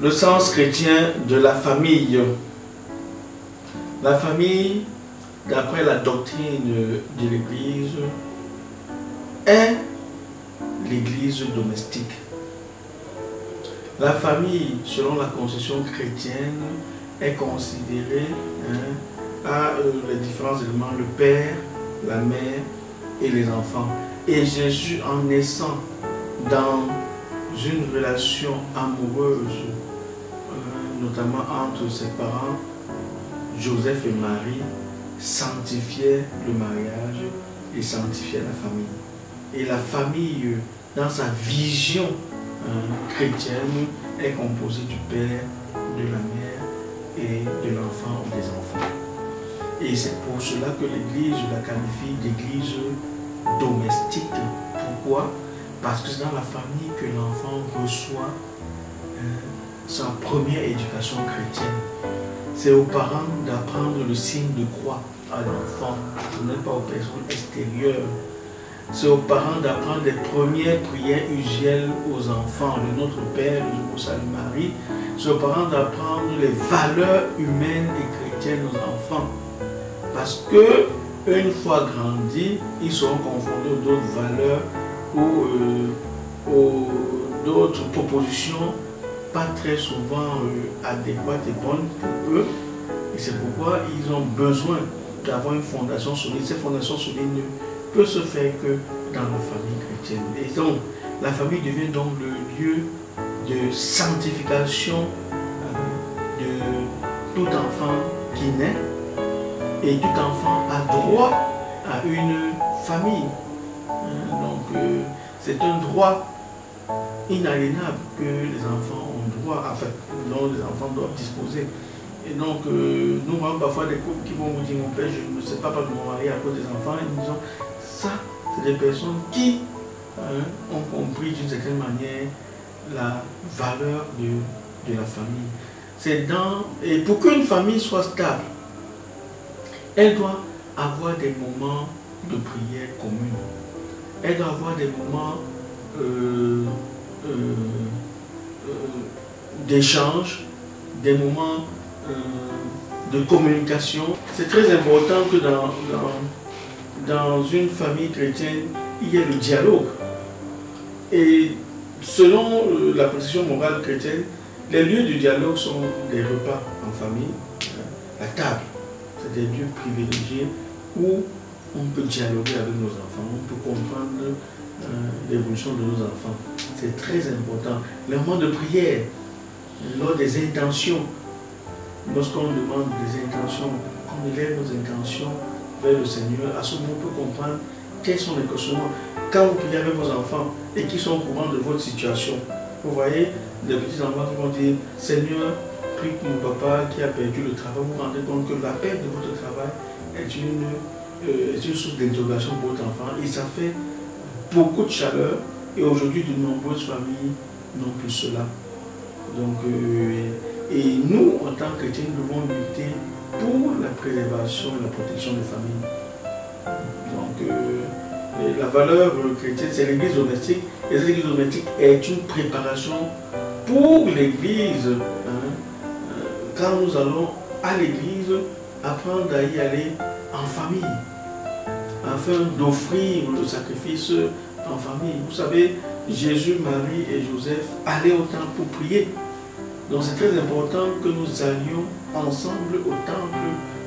Le sens chrétien de la famille. La famille, d'après la doctrine de l'Église, est l'Église domestique. La famille, selon la conception chrétienne, est considérée à les différents éléments, le père, la mère et les enfants. Et Jésus, en naissant dans une relation amoureuse, notamment entre ses parents, Joseph et Marie, sanctifiait le mariage et sanctifiait la famille. Et la famille, dans sa vision chrétienne, est composée du père, de la mère et de l'enfant ou des enfants. Et c'est pour cela que l'Église la qualifie d'église domestique. Pourquoi? Parce que c'est dans la famille que l'enfant reçoit sa première éducation chrétienne. C'est aux parents d'apprendre le signe de croix à l'enfant, ce n'est pas aux personnes extérieures. C'est aux parents d'apprendre les premières prières usuelles aux enfants, le Notre Père, le Salut Marie. C'est aux parents d'apprendre les valeurs humaines et chrétiennes aux enfants. Parce que, une fois grandis, ils seront confrontés aux d'autres valeurs ou d'autres propositions pas très souvent adéquates et bonnes pour eux. Et c'est pourquoi ils ont besoin d'avoir une fondation solide. Cette fondation solide ne peut se faire que dans la famille chrétienne. Et donc, la famille devient donc le lieu de sanctification de tout enfant qui naît. Et tout enfant a droit à une famille. Donc, c'est un droit inaliénable que les enfants ont droit, enfin, dont les enfants doivent disposer. Et donc, nous voyons parfois des couples qui vont vous dire, mon père, je ne sais pas de mon mari à cause des enfants. Et nous disons, ça, c'est des personnes qui ont compris d'une certaine manière la valeur de la famille. Et pour qu'une famille soit stable, elle doit avoir des moments de prière commune. Elle doit avoir des moments d'échange, des moments de communication. C'est très important que dans une famille chrétienne, il y ait le dialogue. Et selon la position morale chrétienne, les lieux du dialogue sont les repas en famille, la table. C'est des lieux privilégiés où on peut dialoguer avec nos enfants, on peut comprendre l'évolution de nos enfants. C'est très important. Le moment de prière, lors des intentions, lorsqu'on demande des intentions, qu'on élève nos intentions vers le Seigneur, à ce moment on peut comprendre quels sont les questionnements. Quand vous priez avec vos enfants et qu'ils sont au courant de votre situation, vous voyez des petits enfants qui vont dire, Seigneur, prie pour mon papa qui a perdu le travail. Vous vous rendez compte que la perte de votre travail est une source d'interrogation pour votre enfant et ça fait beaucoup de chaleur et aujourd'hui de nombreuses familles n'ont plus cela. Donc, et nous, en tant que chrétiens, nous devons lutter pour la préservation et la protection des familles. Donc, la valeur chrétienne, c'est l'église domestique et l'église domestique est une préparation pour l'église. Quand nous allons à l'église, apprendre à y aller en famille, afin d'offrir le sacrifice en famille. Vous savez, Jésus, Marie et Joseph allaient au temple pour prier. Donc c'est très important que nous allions ensemble au temple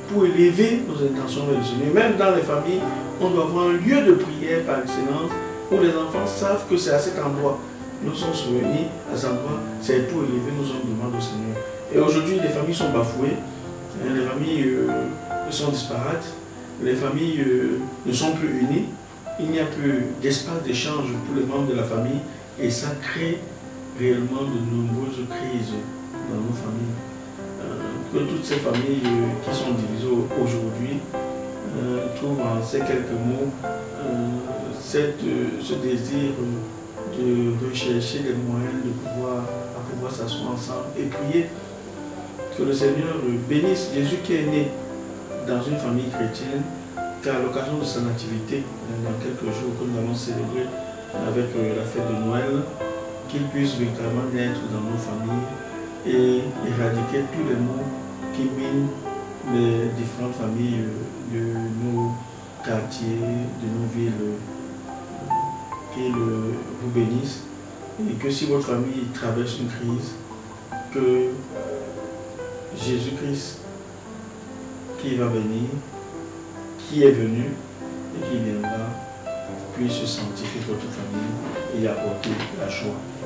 pour élever nos intentions vers le Seigneur. Même dans les familles, on doit avoir un lieu de prière par excellence où les enfants savent que c'est à cet endroit. Nous sommes réunis à cet endroit, c'est pour élever nos demandes au Seigneur. Et aujourd'hui, les familles sont bafouées, les familles sont disparates, les familles ne sont plus unies, il n'y a plus d'espace d'échange pour les membres de la famille et ça crée réellement de nombreuses crises dans nos familles. Que toutes ces familles qui sont divisées aujourd'hui trouvent en ces quelques mots ce désir de rechercher des moyens de pouvoir s'asseoir ensemble et prier. Que le Seigneur bénisse Jésus qui est né dans une famille chrétienne, qu'à l'occasion de sa nativité, dans quelques jours que nous allons célébrer avec la fête de Noël, qu'il puisse véritablement naître dans nos familles et éradiquer tous les maux qui minent les différentes familles de nos quartiers, de nos villes. Qu'il vous bénisse et que si votre famille traverse une crise, que Jésus-Christ qui va venir, qui est venu et qui viendra, puisse sanctifier votre famille et apporter la joie.